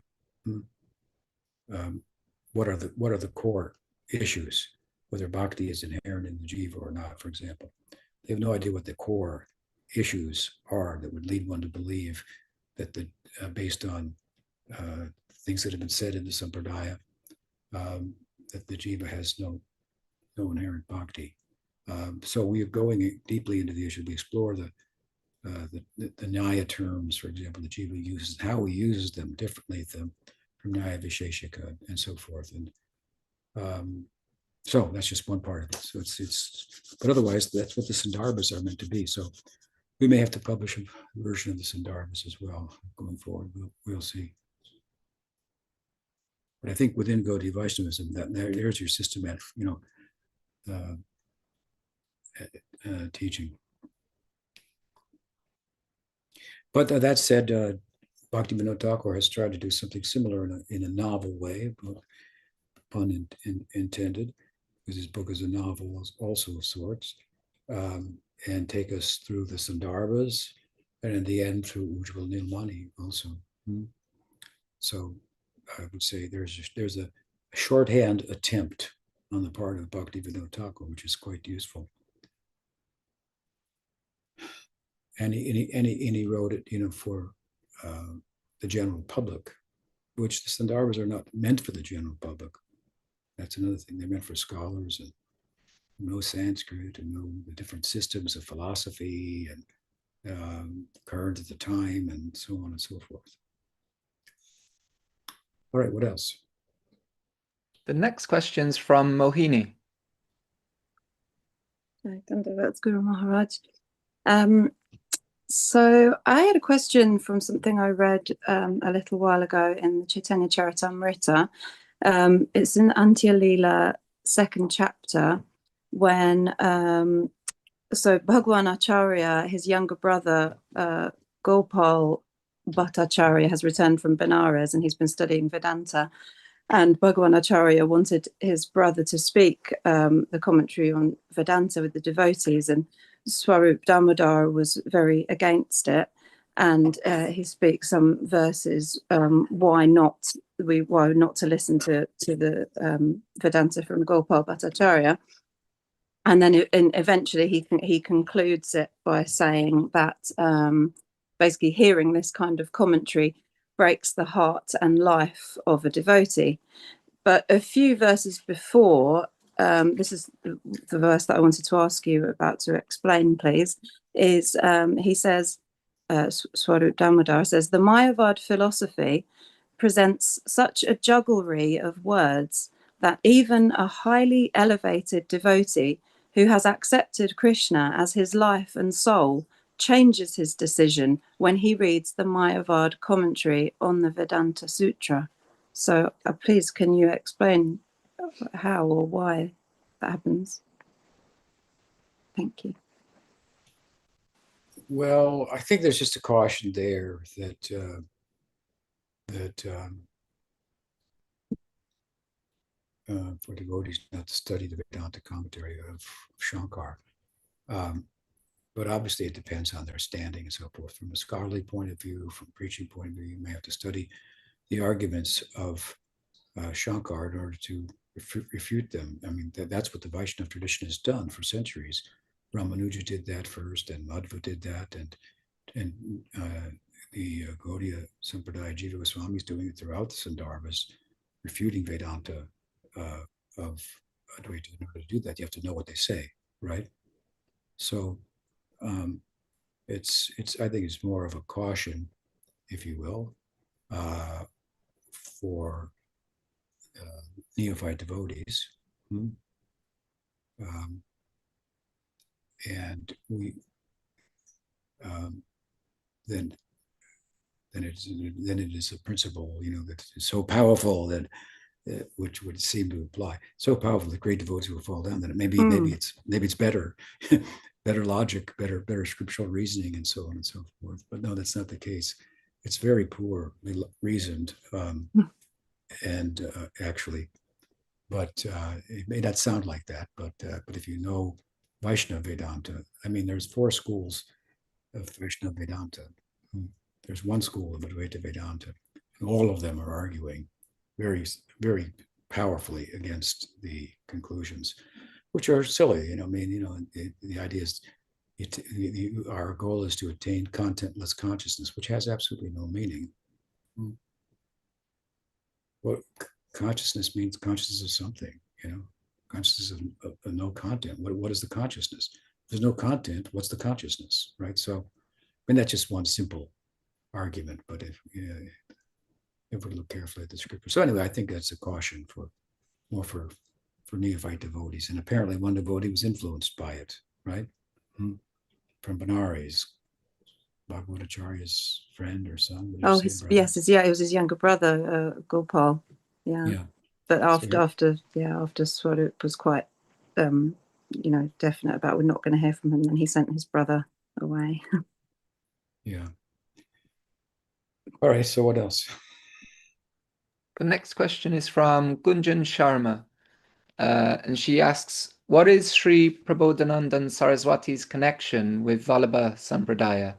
what are the core issues, whether bhakti is inherent in the jiva or not, for example. They have no idea what the core issues are that would lead one to believe that based on things that have been said in the sampradaya, that the jiva has no inherent bhakti. So we are going deeply into the issue. We explore the nyaya terms, for example, the jiva uses, how he uses them differently from nyaya visheshika and so forth. And so that's just one part of it. So but otherwise, that's what the sandarbhas are meant to be. So we may have to publish a version of the sandarbhas as well going forward. We'll see. But I think within Gaudiya Vaishnavism, there's your systematic, teaching. But that said, Bhaktivinoda Thakur has tried to do something similar in a novel way, pun intended, because his book is a novel also of sorts, and take us through the Sandarbhas, and in the end through Ujjwal Nilmani also. So I would say there's a shorthand attempt on the part of Bhaktivinoda Thakur, which is quite useful. And he wrote it, for the general public, which the Sandarbhas are not meant for the general public. That's another thing. They're meant for scholars and know Sanskrit and know the different systems of philosophy and current at the time and so on and so forth. All right, what else? The next question's from Mohini. Dandavats, Guru Maharaj. So I had a question from something I read a little while ago in the Chaitanya Charitamrita. It's in Antya Leela, 2nd chapter, when so Bhagwan Acharya, his younger brother, Gopal Bhattacharya, has returned from Benares and he's been studying Vedanta. And Bhagwan Acharya wanted his brother to speak the commentary on Vedanta with the devotees, and Swarup Damodar was very against it. And he speaks some verses, why not to listen to the Vedanta from Gopal Bhattacharya. And then eventually he concludes it by saying that basically hearing this kind of commentary breaks the heart and life of a devotee. But a few verses before, this is the verse that I wanted to ask you about to explain, please, is he says, Swarup Damodar says, the Mayavad philosophy presents such a jugglery of words that even a highly elevated devotee who has accepted Krishna as his life and soul changes his decision when he reads the Mayavad commentary on the Vedanta Sutra. So please, can you explain how or why that happens? Thank you. Well, I think there's just a caution there that for devotees not to study the Vedanta commentary of Shankar. But obviously it depends on their standing and so forth. From a scholarly point of view, from a preaching point of view, you may have to study the arguments of Shankar in order to refute them. I mean, that's what the Vaishnava tradition has done for centuries. Ramanuja did that first, and Madhva did that, and the Gaudiya Sampradaya Jiva Goswami is doing it throughout the Sandarbhas, refuting Vedanta of Advaita. In order to do that, you have to know what they say, right? So I think it's more of a caution, if you will, for neophyte devotees And we then it is a principle, that is so powerful that which would seem to apply, so powerful that great devotees will fall down. That maybe it's better, better logic, better scriptural reasoning, and so on and so forth. But no, that's not the case. It's very poorly reasoned, and actually, but it may not sound like that. But if you know Vaishnava Vedanta, I mean, there's 4 schools of Vaishnava Vedanta. There's one school of Advaita Vedanta, and all of them are arguing very, very powerfully against the conclusions, which are silly. The idea is our goal is to attain contentless consciousness, which has absolutely no meaning. What consciousness means? Consciousness of something, consciousness of no content. What is the consciousness? If there's no content, what's the consciousness, right? So, I mean, that's just one simple argument, but if we look carefully at the scripture. So anyway, I think that's a caution for neophyte devotees. And apparently one devotee was influenced by it, right? From Benares, Bhagavad-Acharya's friend or son. It was his younger brother, Gopal. Yeah. But after Swarup was quite, definite about we're not going to hear from him, then he sent his brother away. Yeah. All right, so what else? The next question is from Gunjan Sharma, and she asks, what is Sri Prabodhanandan Saraswati's connection with Vallabha Sampradaya?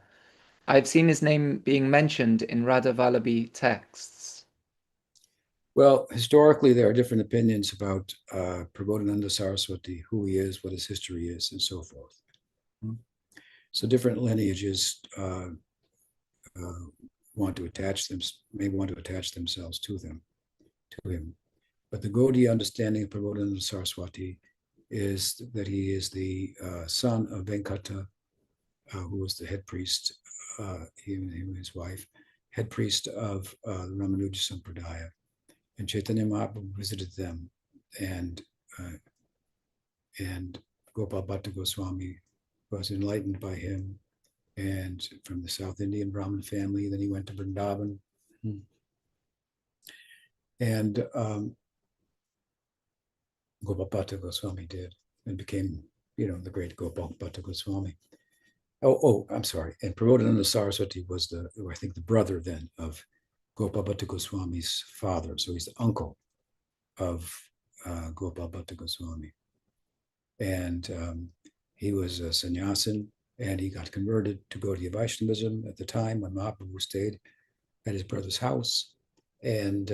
I've seen his name being mentioned in Radha Vallabhi texts. Well, historically, there are different opinions about Prabodhananda Saraswati, who he is, what his history is, and so forth. So different lineages may want to attach themselves to him. But the Gaudiya understanding of Prabodhananda Saraswati is that he is the son of Venkata, who was the head priest, he and his wife, head priest of the Ramanuja Sampradaya. And Chaitanya Mahaprabhu visited them, and Gopal Bhatta Goswami was enlightened by him, and from the South Indian Brahmin family. Then he went to Vrindavan, and Gopal Bhatta Goswami did, and became, the great Gopal Bhatta Goswami. I'm sorry. And Prabodhananda Saraswati was I think the brother then of Gopal Bhatta Goswami's father. So he's the uncle of Gopal Bhatta Goswami. And he was a sannyasin, and he got converted to Gaudiya Vaishnavism at the time when Mahaprabhu stayed at his brother's house. And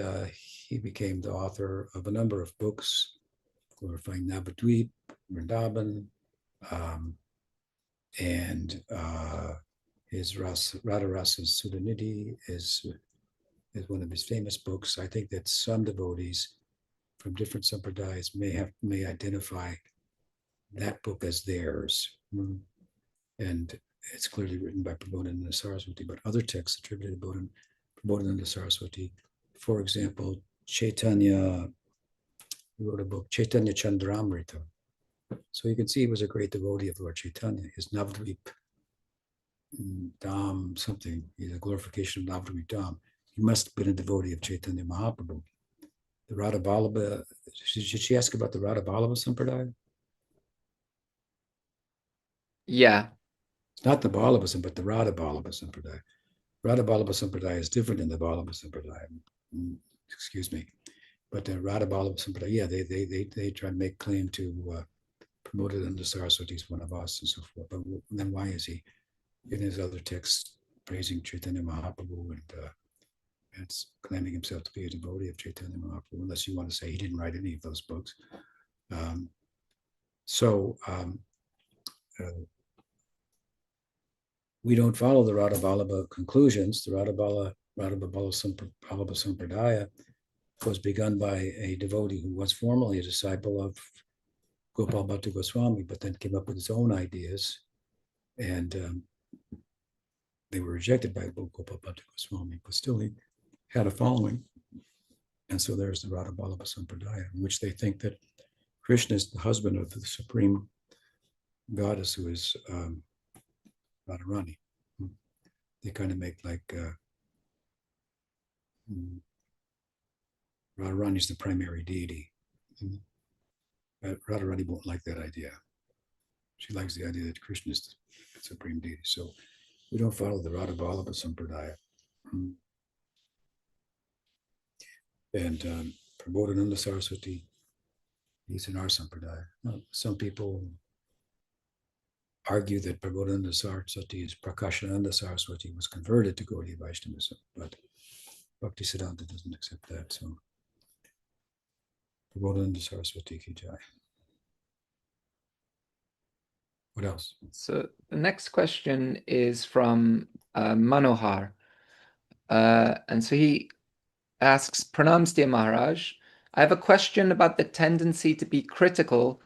he became the author of a number of books glorifying Navadvip, Vrindavan, and his Radharasa Sudhanidhi is one of his famous books. I think that some devotees from different sampradayas may identify that book as theirs. And it's clearly written by Prabodhananda Saraswati, but other texts attributed to Prabodhananda Saraswati, for example, Chaitanya, he wrote a book, Chaitanya Chandramrita. So you can see he was a great devotee of Lord Chaitanya. His Navadvip Dham something, he's a glorification of Navadvip Dham. He must have been a devotee of Chaitanya Mahaprabhu. The Radha Vallabha, should she ask about the Radha Vallabha Sampradaya? Yeah. It's not the Vallabha Sampradaya, but the Radha Vallabha Sampradaya. Radha Vallabha Sampradaya is different than the Vallabha Sampradaya. Excuse me. But the Radha Vallabha Sampradaya, yeah, they try to make claim to Prabodhananda Saraswati is one of us and so forth. But then why is he in his other texts praising Chaitanya Mahaprabhu and claiming himself to be a devotee of Chaitanya Mahaprabhu, unless you want to say he didn't write any of those books. We don't follow the Radha Vallabha conclusions. The Radha Vallabha Sampradaya was begun by a devotee who was formerly a disciple of Gopal Bhatta Goswami, but then came up with his own ideas, and they were rejected by Gopal Bhatta Goswami, but still he had a following. And so there's the Radha Vallabha Sampradaya, in which they think that Krishna is the husband of the supreme goddess, who is Radharani. They kind of make like Radharani is the primary deity. Radharani won't like that idea. She likes the idea that Krishna is the supreme deity. So we don't follow the Radha Vallabha Sampradaya. And Prabodhananda Saraswati, he's in our Sampradaya. Some people argue that Prabodhananda Saraswati is Prakashananda Saraswati, was converted to Gaudiya Vaishnavism, but Bhaktisiddhanta doesn't accept that. So Prabodhananda Saraswati ki jai. What else? So the next question is from Manohar. And so he asks, Pranams, dear Maharaj, I have a question about the tendency to be critical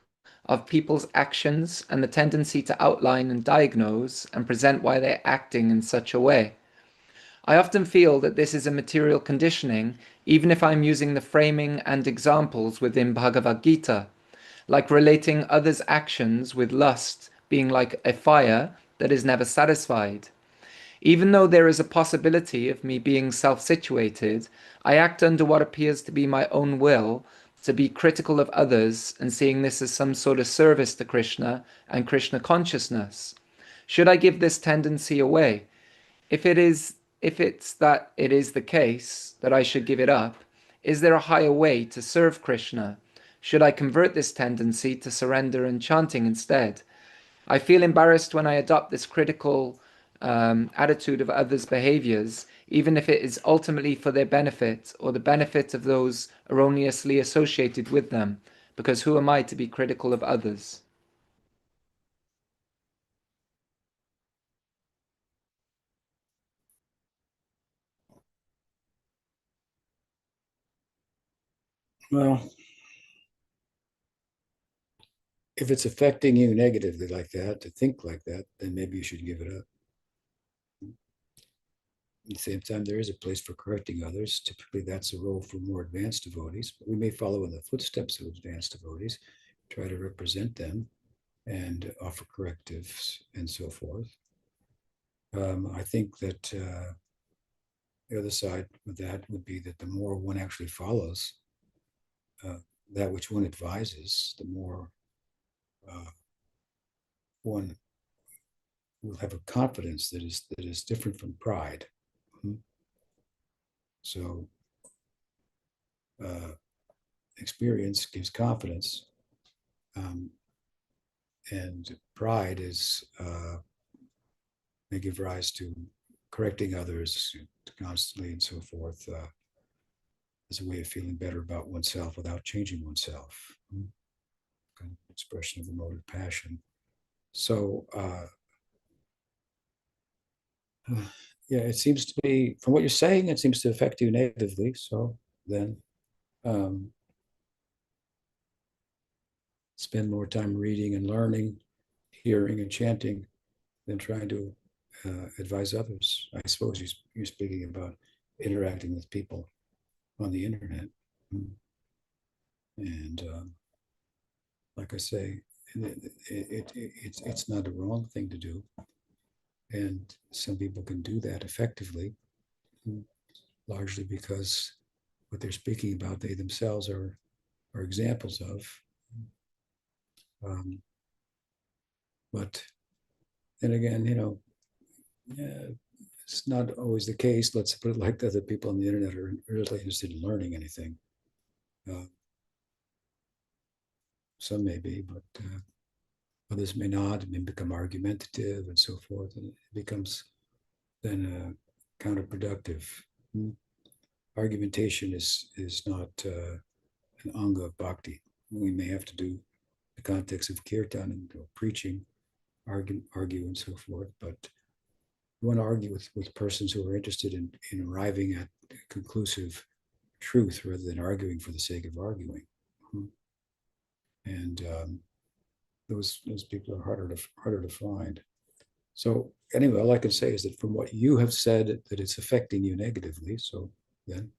of people's actions and the tendency to outline and diagnose and present why they're acting in such a way. I often feel that this is a material conditioning, even if I'm using the framing and examples within Bhagavad-Gita, like relating others' actions with lust being like a fire that is never satisfied. Even though there is a possibility of me being self-situated, I act under what appears to be my own will, to be critical of others and seeing this as some sort of service to Krishna and Krishna consciousness. Should I give this tendency away? If it's that it is the case that I should give it up, is there a higher way to serve Krishna? Should I convert this tendency to surrender and chanting instead? I feel embarrassed when I adopt this critical attitude of others' behaviors, even if it is ultimately for their benefit or the benefit of those erroneously associated with them, because who am I to be critical of others? Well, if it's affecting you negatively like that, to think like that, then maybe you should give it up. At the same time, there is a place for correcting others. Typically, that's a role for more advanced devotees. But we may follow in the footsteps of advanced devotees, try to represent them and offer correctives and so forth. I think that the other side of that would be that the more one actually follows that which one advises, the more one will have a confidence that is different from pride. So experience gives confidence, and pride is may give rise to correcting others constantly and so forth, as a way of feeling better about oneself without changing oneself. Kind of expression of emotive passion. So yeah, it seems to be, from what you're saying, it seems to affect you negatively. So then spend more time reading and learning, hearing and chanting, than trying to advise others. I suppose you're speaking about interacting with people on the internet. And like I say, it's not a wrong thing to do. And some people can do that effectively, largely because what they're speaking about, they themselves are examples of. But then again, it's not always the case. Let's put it like that, that people on the internet are really interested in learning anything. Some may be, but others may not. It may become argumentative and so forth, and it becomes then counterproductive. Argumentation is not an anga of bhakti. We may have to do the context of kirtan and preaching, argue and so forth, but you want to argue with persons who are interested in arriving at conclusive truth rather than arguing for the sake of arguing. And those people are harder to find. So anyway, all I can say is that from what you have said, that it's affecting you negatively. So then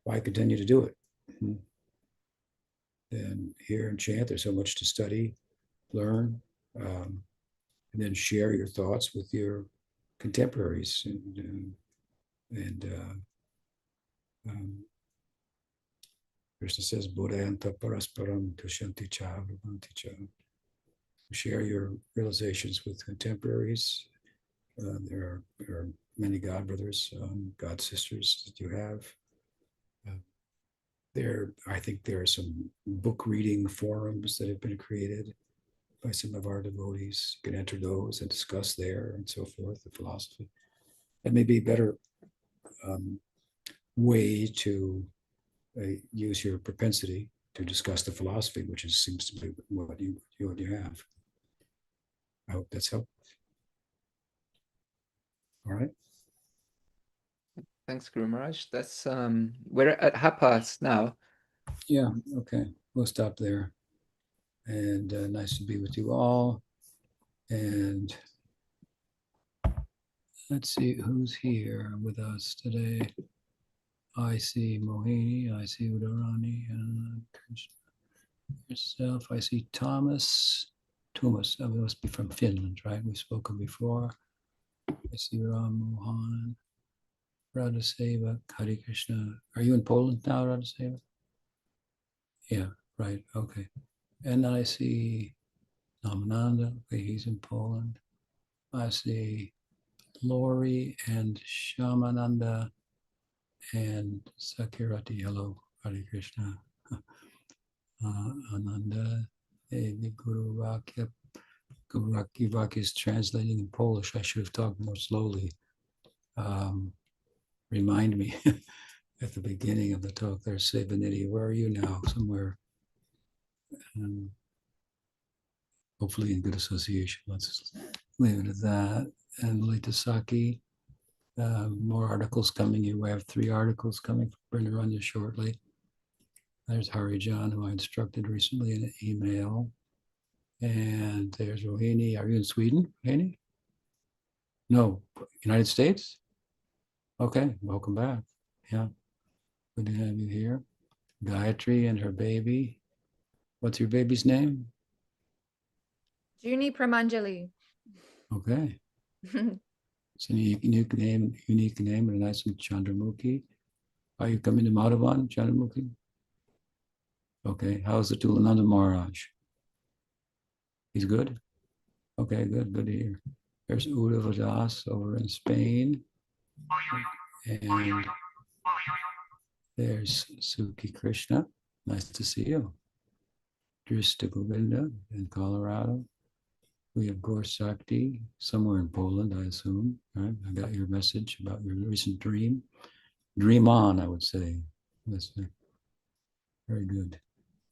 why continue to do it? then hear and chant. There's so much to study, learn, and then share your thoughts with your contemporaries. Krishna says, Bodhayanta parasparam tushanti cha bhavanti cha. Share your realizations with contemporaries. There are many God brothers, God sisters that you have. I think there are some book reading forums that have been created by some of our devotees. You can enter those and discuss there and so forth, the philosophy. That may be a better way to use your propensity to discuss the philosophy, which seems to be what you have. I hope that's helpful. All right. Thanks, Guru Maharaj. That's we're at 12:30 now. Yeah, okay. We'll stop there. And nice to be with you all. And let's see who's here with us today. I see Mohini, I see Udarani, and yourself. I see Thomas. That must be from Finland, right? We've spoken before. I see Ram Mohan, Radha Seva, Hare Krishna. Are you in Poland now, Radha Seva? Yeah, right. Okay. And I see Namananda. Okay, he's in Poland. I see Lori and Shamananda and Sakirati. Hello, Hare Krishna. Ananda, the Guru Vakya. Guru Vakya is translating in Polish. I should have talked more slowly. Remind me at the beginning of the talk there, Sevaniti, where are you now? Somewhere. Hopefully in good association. Let's leave it at that. And Lita Saki, more articles coming. You have 3 articles coming from Brindaranya shortly. There's Harijan, who I instructed recently in an email. And there's Rohini. Are you in Sweden, Rohini? No, United States? Okay, welcome back. Yeah, good to have you here. Gayatri and her baby. What's your baby's name? Junie Pramanjali. Okay. It's a unique name, and a nice one, Chandramukhi. Are you coming to Madhavan, Chandramukhi? Okay, how's the Tulananda Maharaj? He's good? Okay, good to hear. There's Uddhava Das over in Spain. And there's Suki Krishna. Nice to see you. Drista Govinda in Colorado. We have Gaur Shakti somewhere in Poland, I assume. Right? I got your message about your recent dream. Dream on, I would say. That's very good.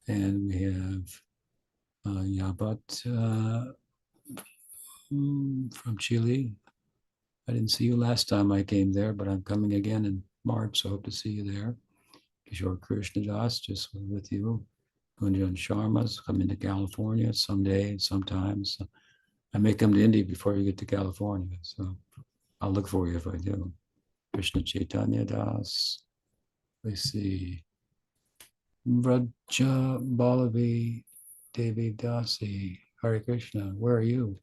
And we have Yabat from Chile. I didn't see you last time I came there, but I'm coming again in March, so I hope to see you there. Kishore Krishnadas, just with you. Gunjan Sharma's coming to California someday, sometimes. I may come to India before you get to California, so I'll look for you if I do. Krishna Chaitanya Das. Let's see. Vraja Balavi Devi Dasi. Hare Krishna. Where are you?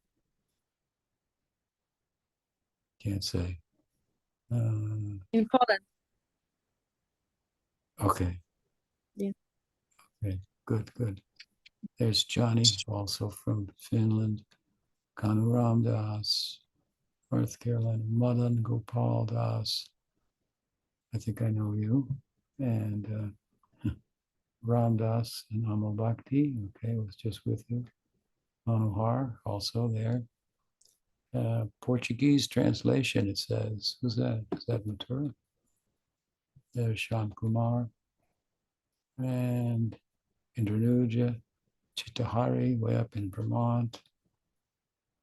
Can't say. In Poland. Okay. Yeah. Okay, good. There's Johnny, also from Finland. Kanu Ram Das, North Carolina. Madan Gopal Das. I think I know you. And Ram Das and Amal Bhakti. Okay, was just with you. Manohar, also there. Portuguese translation, it says. Who's that? Is that Matura? There's Shyam Kumar. And Indranuja, Chittahari, way up in Vermont.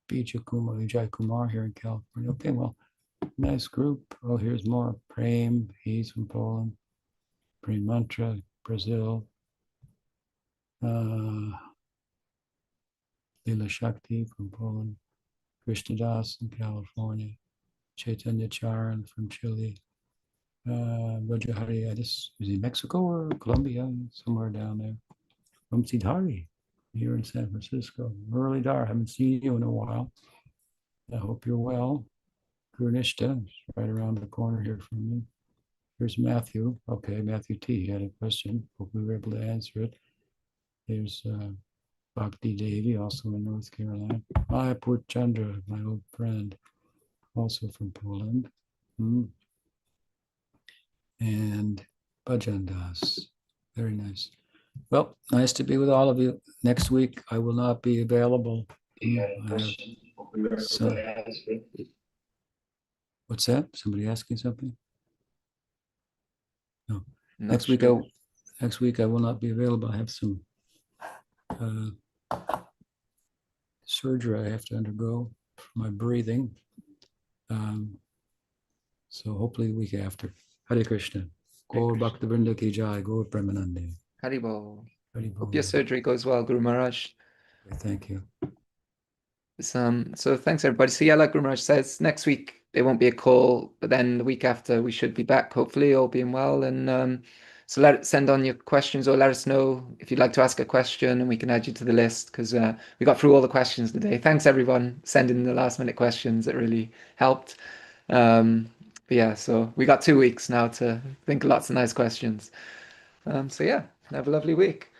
Vijay Kumar here in California. Okay, well, nice group. Oh, here's more. Prem, he's from Poland. Prem Mantra, Brazil. Leela Shakti from Poland. Krishna Das in California. Chaitanya Charan from Chile. Rajahari, is he Mexico or Colombia? Somewhere down there. from Siddhari here in San Francisco. Murali Dar, haven't seen you in a while. I hope you're well. Gurnishta is right around the corner here from me. Here's Matthew. Okay, Matthew T. had a question. Hope we were able to answer it. There's Bhakti Devi, also in North Carolina. Mayapur Chandra, my old friend, also from Poland. And Bhajan Das. Very nice. Well, nice to be with all of you. Next week, I will not be available. What's that? Somebody asking something? No. Next week, I will not be available. I have some surgery I have to undergo for my breathing. So hopefully the week after. Hare Krishna. Gaur Bhaktivinoda ki jai. Gaur Premanande. Haribol. Haribol. Hope your surgery goes well, Guru Maharaj. Thank you. So thanks everybody. So yeah, like Guru Maharaj says, next week there won't be a call, but then the week after we should be back, hopefully, all being well. And so send on your questions or let us know if you'd like to ask a question and we can add you to the list, because we got through all the questions today. Thanks everyone sending the last minute questions. It really helped. But yeah, so we got 2 weeks now to think of lots of nice questions. So yeah, have a lovely week.